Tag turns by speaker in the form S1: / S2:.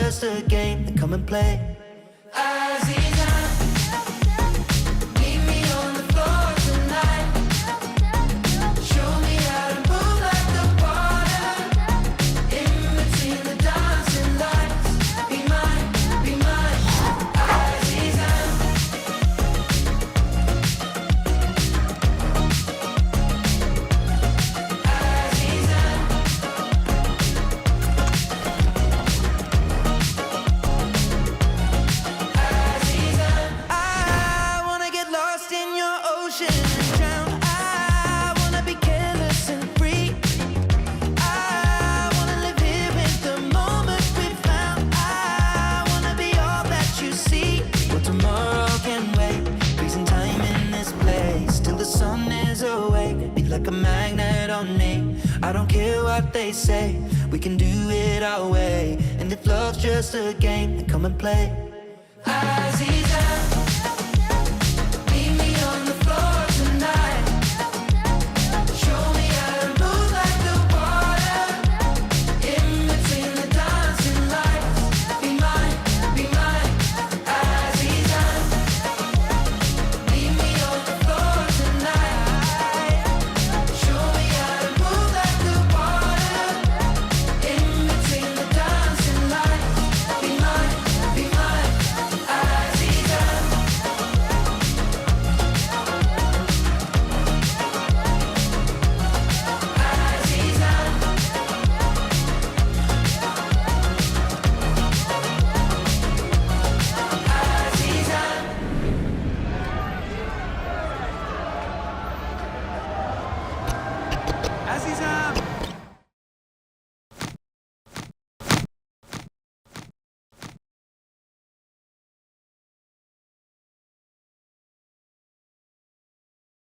S1: just a game, then come and play. Aziza, meet me on the floor tonight. Show me how to move like the water. In between the dancing lights. Be mine, Aziza. Aziza. I wanna get lost in your ocean and drown. I wanna be careless and free. I wanna live here in the moment we found. I wanna be all that you see. Well, tomorrow can wait. Freezing time in this place till the sun is awake. Be like a magnet on me. I don't care what they say. We can do it our way. And if love's just a game, then come and play. Aziza.